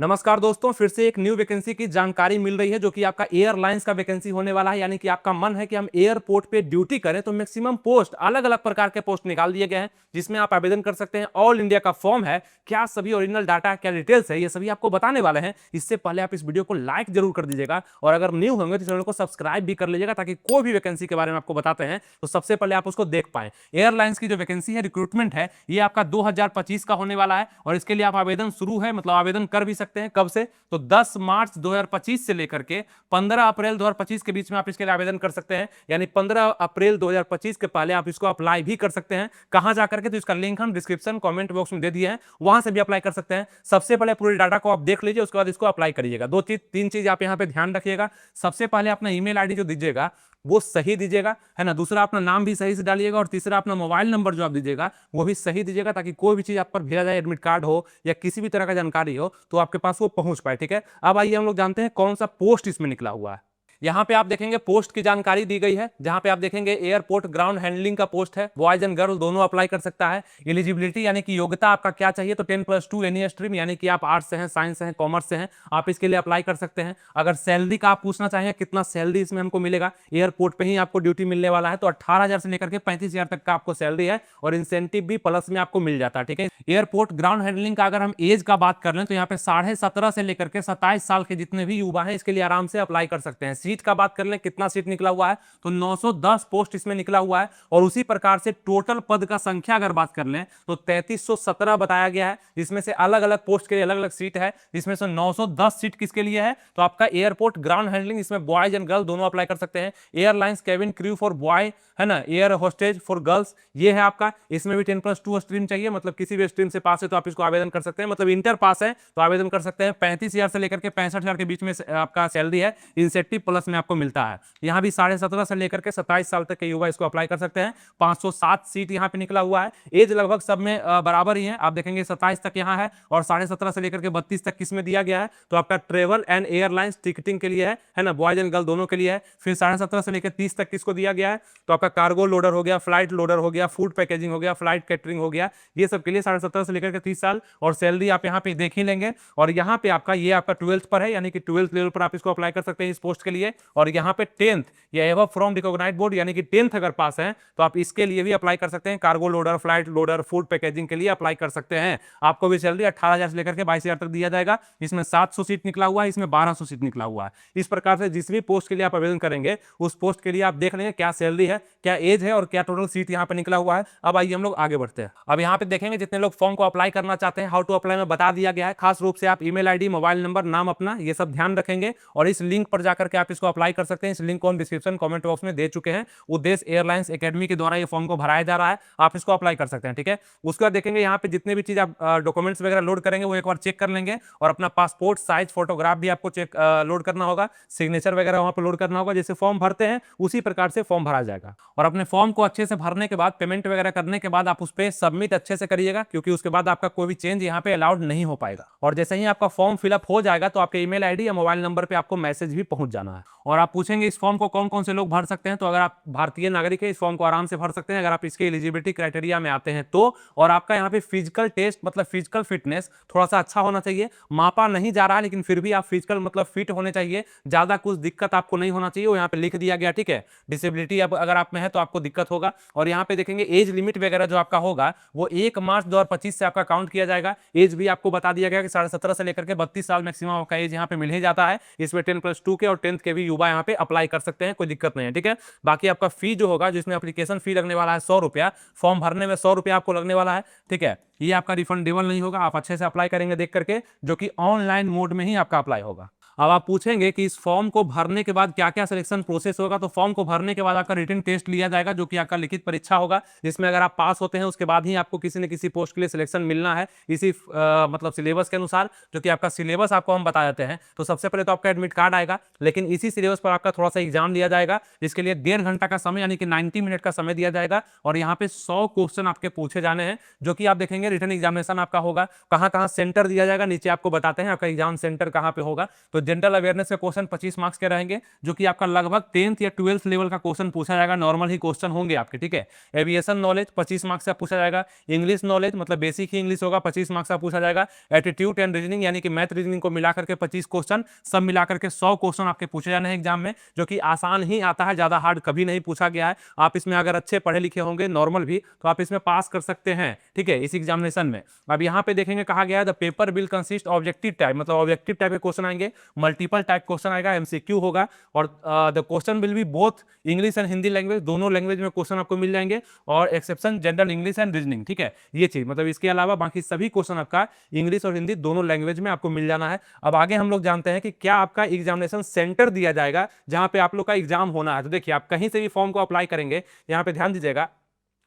नमस्कार दोस्तों, फिर से एक न्यू वैकेंसी की जानकारी मिल रही है जो कि आपका एयरलाइंस का वैकेंसी होने वाला है। यानी कि आपका मन है कि हम एयरपोर्ट पे ड्यूटी करें तो मैक्सिमम पोस्ट अलग अलग प्रकार के पोस्ट निकाल दिए गए हैं जिसमें आप आवेदन कर सकते हैं। ऑल इंडिया का फॉर्म है, क्या सभी ओरिजिनल डाटा, क्या डिटेल्स है, ये सभी आपको बताने वाले हैं। इससे पहले आप इस वीडियो को लाइक जरूर कर दीजिएगा और अगर न्यू होंगे तो चैनल को सब्सक्राइब भी कर लीजिएगा ताकि कोई भी वैकेंसी के बारे में आपको बताते हैं तो सबसे पहले आप उसको देख पाए। एयरलाइंस की जो वैकेंसी है, रिक्रूटमेंट है, ये आपका 2025 का होने वाला है और इसके लिए आप आवेदन शुरू है, मतलब आवेदन कर भी सकते हैं। कब से? तो 10 मार्च 2025 से लेकर के 15 अप्रैल 2025 के बीच में आप इसके लिए आवेदन कर सकते हैं। यानी 15 अप्रैल 2025 के पहले आप इसको अप्लाई भी कर सकते हैं। कहां जाकर के? तो इसका लिंक हम डिस्क्रिप्शन कमेंट बॉक्स में दे दिए हैं, वहां से भी अप्लाई कर सकते हैं। सबसे पहले पूरे डाटा को आप देख लीजिए, उसके बाद इसको अप्लाई करिएगा। तीन चीज आप यहां पे ध्यान रखिएगा। सबसे पहले अपना ईमेल आईडी जो दीजिएगा वो सही दीजिएगा, है ना। दूसरा, अपना नाम भी सही से डालिएगा और तीसरा, अपना मोबाइल नंबर जो आप दीजिएगा वो भी सही दीजिएगा ताकि कोई भी चीज आप पर भेजा जाए, एडमिट कार्ड हो या किसी भी तरह का जानकारी हो तो आपके पास वो पहुंच पाए। ठीक है, अब आइए हम लोग जानते हैं कौन सा पोस्ट इसमें निकला हुआ है। यहां पे आप देखेंगे पोस्ट की जानकारी दी गई है, जहां पे आप देखेंगे एयरपोर्ट ग्राउंड हैंडलिंग का पोस्ट है। बॉयज एंड गर्ल दोनों अप्लाई कर सकता है। एलिजिबिलिटी यानी कि योग्यता आपका क्या चाहिए, तो 10+2 एनी स्ट्रीम, यानी कि आप आर्ट्स से हैं, साइंस से हैं, कॉमर्स से हैं, आप इसके लिए अप्लाई कर सकते हैं। अगर सैलरी का आप पूछना चाहें कितना सैलरी इसमें हमको मिलेगा, एयरपोर्ट पे ही आपको ड्यूटी मिलने वाला है, तो 18,000 से लेकर के 35,000 तक का आपको सैलरी है और इंसेंटिव भी प्लस में आपको मिल जाता है। ठीक है, एयरपोर्ट ग्राउंड हैंडलिंग का अगर हम एज का बात कर लें तो यहाँ पे 17.5 से लेकर के 27 साल के जितने भी युवा हैं इसके लिए आराम से अप्लाई कर सकते हैं। सीट का बात कर लें, कितना सीट निकला हुआ है, तो 910 पोस्ट इसमें निकला हुआ है और उसी प्रकार से टोटल पद का संख्या अगर बात कर लें तो 3317 बताया गया है। इसमें से अलग अलग पोस्ट के लिए अलग अलग सीट है। इसमें से 910 सीट किसके लिए है, तो आपका एयरपोर्ट ग्राउंड हैंडलिंग, इसमें बॉयज एंड गर्ल दोनों अप्लाई कर सकते हैं। Airlines cabin crew for boy, है ना, एयर होस्टेज फॉर गर्ल्स, ये है आपका। इसमें भी 10+2 स्ट्रीम चाहिए, मतलब किसी भी स्ट्रीम से पास है तो आप इसको आवेदन कर सकते हैं। मतलब इंटर पास है तो आवेदन कर सकते हैं। 35,000 से लेकर के 65,000 के बीच में आपका सैलरी है, इंसेंटिव प्लस में आपको मिलता है। यहाँ भी 17.5 से लेकर के 27 साल तक के युवा इसको अप्लाई कर सकते हैं। 507 सीट यहाँ पे निकला हुआ है। एज लगभग सब में बराबर ही है, आप देखेंगे 27 तक यहाँ है और 17.5 से लेकर के 32 तक किसमें दिया गया है, तो आपका ट्रेवल एंड एयरलाइंस टिकटिंग के लिए है ना, बॉयज एंड गर्ल दोनों के लिए है। फिर 17.5 से लेकर 30 तक किसको दिया गया है, तो आपका कार्गो लोडर हो गया, फ्लाइट लोडर हो गया, फूड पैकेजिंग हो गया, फ्लाइट कैटरिंग हो गया, ये सब के लिए 17.5 से लेकर के 30 साल। और सैलरी आप यहाँ पे देख ही लेंगे। और यहाँ पे आपका ये आपका 12th पर है, यानी कि 12th लेवल पर आप इसको अप्लाई कर सकते हैं इस पोस्ट के लिए। और यहाँ पे 10th या एबव फ्रॉम रिकॉग्नाइज्ड बोर्ड, यानी कि 10th अगर पास है तो आप इसके लिए भी अप्लाई कर सकते हैं। Cargo loader, flight loader, food packaging के लिए अप्लाई कर सकते हैं। आपको भी सैलरी 18,000 से लेकर के 22,000 तक दिया जाएगा। इसमें 700 सीट निकला हुआ है, इसमें 1200 सीट निकला हुआ है। इस प्रकार से जिस भी पोस्ट के लिए आप आवेदन करेंगे उस पोस्ट के लिए आप देख लेंगे क्या सैलरी है, क्या एज है और क्या टोटल सीट यहाँ पे निकला हुआ है। अब आइए हम लोग आगे बढ़ते हैं। अब यहाँ पे देखेंगे जितने लोग फॉर्म को अप्लाई करना चाहते हैं, हाउ टू अप्लाई में बता दिया गया है। खास रूप से आप ईमेल आईडी, मोबाइल नंबर, नाम अपना, ये सब ध्यान रखेंगे और इस लिंक पर जाकर के आप इसको अप्लाई कर सकते हैं। इस लिंक को हम डिस्क्रिप्शन कमेंट बॉक्स में दे चुके हैं। उद्देश्य एयरलाइंस एकेडमी के द्वारा ये फॉर्म को भराया जा रहा है, आप इसको अप्लाई कर सकते हैं। ठीक है, उसके बाद देखेंगे यहाँ पे जितने भी चीज आप डॉक्यूमेंट्स वगैरह लोड करेंगे वो एक बार चेक कर लेंगे और अपना पासपोर्ट साइज फोटोग्राफ भी आपको चेक लोड करना होगा, सिग्नेचर वगैरह वहां पर लोड करना होगा। जैसे फॉर्म भरते हैं उसी प्रकार से फॉर्म भरा जाएगा। और अपने फॉर्म को अच्छे से भरने के बाद, पेमेंट वगैरह करने के बाद आप उस पर सबमिट अच्छे से करिएगा, क्योंकि उसके बाद आपका कोई भी चेंज यहाँ पे अलाउड नहीं हो पाएगा। और जैसे ही आपका फॉर्म फिलअप हो जाएगा तो आपके ईमेल आईडी या मोबाइल नंबर पे आपको मैसेज भी पहुंच जाना है। और आप पूछेंगे इस फॉर्म को कौन कौन से लोग भर सकते हैं, तो अगर आप भारतीय नागरिक है इस फॉर्म को आराम से भर सकते हैं, अगर आप इसके एलिजिबिलिटी क्राइटेरिया में आते हैं तो। और आपका यहाँ पे फिजिकल टेस्ट, मतलब फिजिकल फिटनेस थोड़ा सा अच्छा होना चाहिए। मापा नहीं जा रहा है लेकिन फिर भी आप फिजिकल मतलब फिट होने चाहिए, ज्यादा कुछ दिक्कत आपको नहीं होना चाहिए, वो यहाँ पे लिख दिया गया। ठीक है, डिसेबिलिटी अगर आप में है तो आपको दिक्कत होगा। और यहाँ पे देखेंगे एज लिमिट वगैरह जो आपका होगा वो 1 मार्च 2025 से आपका काउंट किया जाएगा। एज भी आपको बता दिया गया कि 17.5 से लेकर के 32 साल मैक्सिमम आपका एज यहाँ पे मिल ही जाता है। इसमें 10+2 के और 10th के भी युवा यहाँ पे अप्लाई कर सकते हैं, कोई दिक्कत नहीं है। ठीक है, बाकी आपका फी जो होगा, जिसमें एप्लीकेशन फी लगने वाला है 100 रुपया, फॉर्म भरने में 100 रुपया आपको लगने वाला है। ठीक है, ये आपका रिफंडेबल नहीं होगा, आप अच्छे से अप्लाई करेंगे देख करके, जो कि ऑनलाइन मोड में ही आपका अप्लाई होगा। अब आप पूछेंगे कि इस फॉर्म को भरने के बाद क्या क्या सिलेक्शन प्रोसेस होगा, तो फॉर्म को भरने के बाद आपका रिटन टेस्ट लिया जाएगा, जो कि आपका लिखित परीक्षा होगा, जिसमें अगर आप पास होते हैं उसके बाद ही आपको किसी न किसी पोस्ट के लिए सिलेक्शन मिलना है, इसी मतलब सिलेबस के अनुसार, जो कि आपका सिलेबस आपको हम बता देते हैं। तो सबसे पहले तो आपका एडमिट कार्ड आएगा, लेकिन इसी सिलेबस पर आपका थोड़ा सा एग्जाम लिया जाएगा, जिसके लिए 1.5 घंटा का समय यानी कि 90 मिनट का समय दिया जाएगा। और यहाँ पे 100 क्वेश्चन आपके पूछे जाने हैं, जो कि आप देखेंगे रिटन एग्जामिनेशन आपका होगा। कहाँ कहाँ सेंटर दिया जाएगा नीचे आपको बताते हैं, आपका एग्जाम सेंटर कहाँ पे होगा। तो तो जनरल अवेयरनेस के क्वेश्चन 25 मार्क्स के रहेंगे, जो कि आपका लगभग 10th या 12th लेवल का क्वेश्चन पूछा जाएगा, नॉर्मल ही क्वेश्चन होंगे आपके, ठीक है। एविएशन नॉलेज 25 मार्क्स से पूछा जाएगा, इंग्लिश नॉलेज मतलब बेसिक ही इंग्लिश होगा 25 मार्क्स का पूछा जाएगा, एटीट्यूड एंड रीजनिंग यानी कि मैथ रीजनिंग को मिलाकर के 25 क्वेश्चन, सब मिलाकर के 100 क्वेश्चन आपके पूछे जाने हैं एग्जाम में, जो कि आसान ही आता है, ज्यादा हार्ड कभी नहीं पूछा गया है। आप इसमें अगर अच्छे पढ़े लिखे होंगे नॉर्मल भी, तो आप इसमें पास कर सकते हैं, ठीक है, इस एग्जामिनेशन में। अब यहाँ पे देखेंगे कहा गया है the paper will consist objective type, मतलब ऑब्जेक्टिव टाइप के क्वेश्चन आएंगे, मल्टीपल टाइप क्वेश्चन आएगा, एमसीक्यू होगा, और the question will be both English and Hindi language, दोनों लैंग्वेज में क्वेश्चन आपको मिल जाएंगे, और exception general English and reasoning, ठीक है, ये चीज मतलब इसके अलावा बाकी सभी क्वेश्चन आपका इंग्लिश और हिंदी दोनों लैंग्वेज में आपको मिल जाना है। अब आगे हम लोग जानते हैं कि क्या आपका एग्जामिनेशन सेंटर दिया जाएगा जहां पे आप लोग का एग्जाम होना है। तो देखिए, आप कहीं से भी फॉर्म को अप्लाई करेंगे, यहां पे ध्यान दीजिएगा,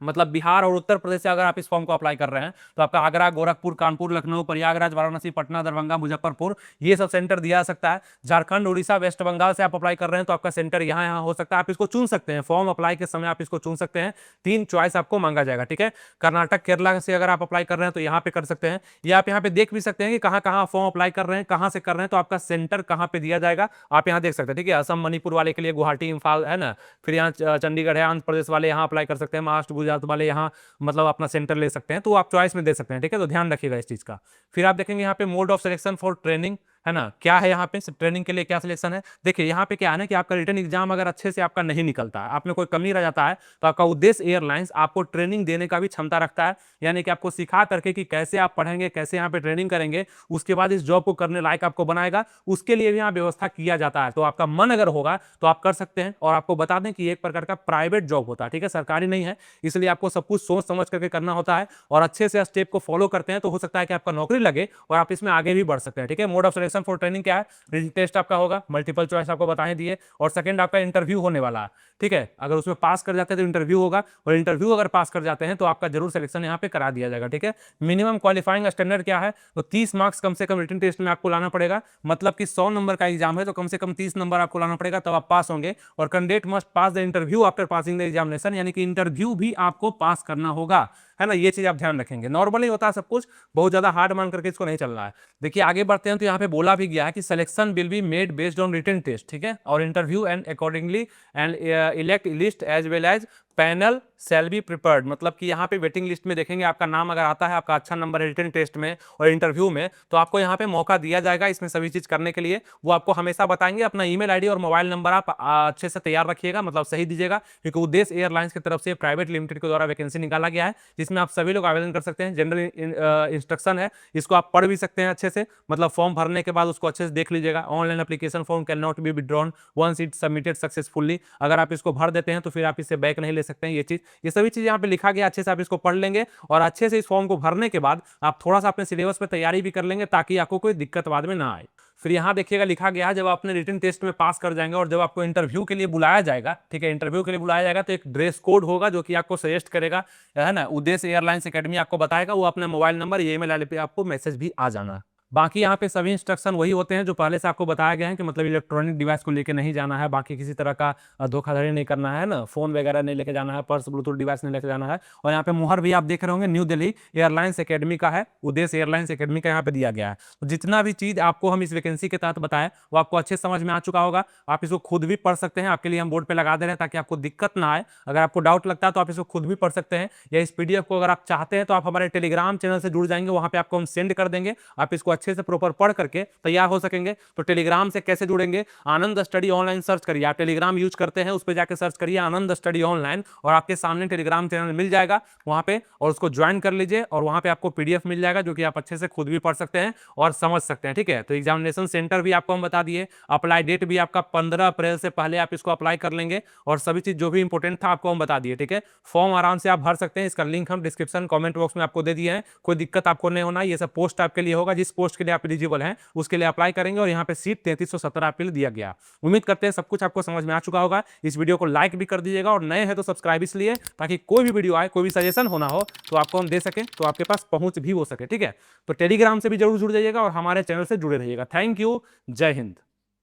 मतलब बिहार और उत्तर प्रदेश से अगर आप इस फॉर्म को अप्लाई कर रहे हैं तो आपका आगरा, गोरखपुर, कानपुर, लखनऊ, प्रयागराज, वाराणसी, पटना, दरभंगा, मुजफ्फरपुर, ये सब सेंटर दिया जा सकता है। झारखंड, उड़ीसा, वेस्ट बंगाल से आप अप्लाई कर रहे हैं तो आपका सेंटर यहाँ यहाँ हो सकता है, आप इसको चुन सकते हैं, फॉर्म अप्लाई के समय आप इसको चुन सकते हैं, 3 चॉइस आपको मांगा जाएगा, ठीक है। कर्नाटक, केरला से अगर आप अप्लाई कर रहे हैं तो यहाँ पे कर सकते हैं, या आप यहाँ पे देख भी सकते हैं कि कहाँ कहाँ फॉर्म अप्लाई कर रहे हैं, कहाँ से कर रहे हैं, तो आपका सेंटर कहाँ पे दिया जाएगा आप यहाँ देख सकते हैं, ठीक है। असम, मणिपुर वाले के लिए गुवाहाटी, इम्फाल है ना, फिर यहाँ चंडीगढ़ है, आंध्र प्रदेश वाले यहाँ अप्लाई कर सकते हैं, महाराष्ट्र, गुजरात वाले यहाँ मतलब अपना सेंटर ले सकते हैं, तो आप चॉइस में दे सकते हैं, ठीक है। तो ध्यान रखिएगा इस चीज का। फिर आप देखेंगे यहाँ पे mode of selection for training, है ना, क्या है यहाँ पे ट्रेनिंग के लिए क्या सिलेक्शन है। देखिए यहाँ पे क्या है ना कि आपका रिटन एग्जाम अगर अच्छे से आपका नहीं निकलता है, आप में कोई कमी रह जाता है, तो आपका उद्देश्य एयरलाइंस आपको ट्रेनिंग देने का भी क्षमता रखता है, यानी कि आपको सिखा करके कि कैसे आप पढ़ेंगे, कैसे यहाँ पे ट्रेनिंग करेंगे, उसके बाद इस जॉब को करने लायक आपको बनाएगा, उसके लिए भी यहाँ व्यवस्था किया जाता है। तो आपका मन अगर होगा तो आप कर सकते हैं। और आपको बता दें कि एक प्रकार का प्राइवेट जॉब होता है, ठीक है, सरकारी नहीं है, इसलिए आपको सब कुछ सोच समझ करके करना होता है, और अच्छे से स्टेप को फॉलो करते हैं तो हो सकता है कि आपका नौकरी लगे और आप इसमें आगे भी बढ़ सकते हैं, ठीक है। Mode of selection for training क्या है, रिटन टेस्ट आपका होगा, मल्टीपल चॉइस आपको बताए दिए, और सेकंड आपका इंटरव्यू होने वाला है, ठीक है। अगर उसमें पास कर जाते हैं तो इंटरव्यू होगा, और इंटरव्यू अगर पास कर जाते हैं तो आपका जरूर सिलेक्शन यहाँ पे करा दिया जाएगा, ठीक है। मिनिमम क्वालिफाइंग स्टैंडर्ड क्या है, तो 30 मार्क्स कम से कम रिटन टेस्ट में आपको लाना पड़ेगा, मतलब कि 100 नंबर का एग्जाम है तो कम से कम 30 नंबर आपको लाना पड़ेगा, तब आप पास होंगे। और candidate must pass the interview after passing the examination, यानी कि इंटरव्यू भी आपको पास करना होगा, है ना, ये चीज आप ध्यान रखेंगे। नॉर्मली होता है सब कुछ, बहुत ज्यादा हार्ड मान करके इसको नहीं चलना है। देखिए आगे बढ़ते हैं तो यहाँ पे बोला भी गया है कि selection will be made based on written test, ठीक है, और interview and accordingly and select list as well as panel shall be prepared, मतलब कि यहाँ पे वेटिंग लिस्ट में देखेंगे आपका नाम अगर आता है, आपका अच्छा नंबर है रिटन टेस्ट में और इंटरव्यू में, तो आपको यहाँ पे मौका दिया जाएगा इसमें सभी चीज करने के लिए। वो आपको हमेशा बताएंगे। अपना ईमेल आईडी और मोबाइल नंबर आप अच्छे से तैयार रखिएगा, मतलब सही दीजिएगा, क्योंकि उद्देश्य एयरलाइंस की तरफ से प्राइवेट लिमिटेड के द्वारा वैकेंसी निकाला गया है, जिसमें आप सभी लोग आवेदन कर सकते हैं। जनरल इंस्ट्रक्शन है, इसको आप पढ़ भी सकते हैं अच्छे से, मतलब फॉर्म भरने के बाद उसको अच्छे से देख लीजिएगा। Online application form can not be withdrawn once it submitted successfully, अगर आप इसको भर देते हैं तो फिर आप इससे बैक नहीं ले सकते हैं। ये सभी चीजें यहाँ पे लिखा गया, अच्छे से आप इसको पढ़ लेंगे, और अच्छे से इस फॉर्म को भरने के बाद आप थोड़ा सा अपने सिलेबस पे तैयारी भी कर लेंगे, ताकि आपको कोई दिक्कत बाद में ना आए। फिर यहाँ देखिएगा लिखा गया है, जब आप अपने रिटन टेस्ट में पास कर जाएंगे और जब आपको इंटरव्यू के लिए बुलाया जाएगा, ठीक है, इंटरव्यू के लिए बुलाया जाएगा, तो एक ड्रेस कोड होगा जो कि आपको सजेस्ट करेगा, है ना, उद्देश्य एयरलाइंस एकेडमी आपको बताएगा, वो अपने मोबाइल नंबर, ईमेल आईडी पे आपको मैसेज भी आ जाना है। बाकी यहाँ पे सभी इंस्ट्रक्शन वही होते हैं जो पहले से आपको बताया गया है, कि मतलब इलेक्ट्रॉनिक डिवाइस को लेके नहीं जाना है, बाकी किसी तरह का धोखाधड़ी नहीं करना है ना, फोन वगैरह नहीं लेके जाना है, पर्स, ब्लूटूथ डिवाइस नहीं लेके जाना है। और यहाँ पे मुहर भी आप देख रहे होंगे न्यू दिल्ली एयरलाइंस एकेडमी का है, उद्देश्य एयरलाइंस एकेडमी का यहाँ पे दिया गया है। तो जितना भी चीज आपको हम इस वैकेंसी के तहत बताएं वो आपको अच्छे समझ में आ चुका होगा। आप इसको खुद भी पढ़ सकते हैं, आपके लिए हम बोर्ड पे लगा दे रहे हैं ताकि आपको दिक्कत ना आए। अगर आपको डाउट लगता है तो आप इसको खुद भी पढ़ सकते हैं, या इस पीडीएफ को अगर आप चाहते हैं तो आप हमारे टेलीग्राम चैनल से जुड़ जाएंगे, वहां पे आपको हम सेंड कर देंगे, आप इसको अच्छे से प्रॉपर पढ़ करके तैयार हो सकेंगे। तो टेलीग्राम से कैसे जुड़ेंगे, आनंद स्टडी ऑनलाइन सर्च करिए, आप टेलीग्राम यूज करते हैं उस पर जाकर सर्च करिए आनंद स्टडी ऑनलाइन, और आपके सामने टेलीग्राम चैनल मिल जाएगा वहां पे, और उसको ज्वाइन कर लीजिए, और वहां पे आपको पीडीएफ मिल जाएगा जो कि आप अच्छे से खुद भी पढ़ सकते हैं और समझ सकते हैं, ठीक है। तो एग्जामिनेशन सेंटर भी आपको हम बता दिए, अप्लाई डेट भी आपका 15 अप्रैल से पहले आप इसको अप्लाई कर लेंगे, और सभी चीज जो भी इंपोर्टेंट था आपको हम बता दिए, ठीक है। फॉर्म आराम से आप भर सकते हैं, इसका लिंक हम डिस्क्रिप्शन कमेंट बॉक्स में आपको दे दिए हैं, कोई दिक्कत आपको नहीं होना। ये सब पोस्ट आपके लिए होगा, जिस पोस्ट के लिए आप एलिजिबल हैं उसके लिए अप्लाई करेंगे, और यहाँ पे सीट 3317 आपके लिए दिया गया। उम्मीद करते हैं सब कुछ आपको समझ में आ चुका होगा। इस वीडियो को लाइक भी कर दीजिएगा, और नए हैं तो सब्सक्राइब इसलिए ताकि कोई भी वीडियो आए, कोई भी सजेशन होना हो तो आपको हम दे सके, तो आपके पास पहुंच भी हो सके, ठीक है। तो टेलीग्राम से भी जरूर जुड़ जाइएगा और हमारे चैनल से जुड़े रहिएगा। थैंक यू, जय हिंद।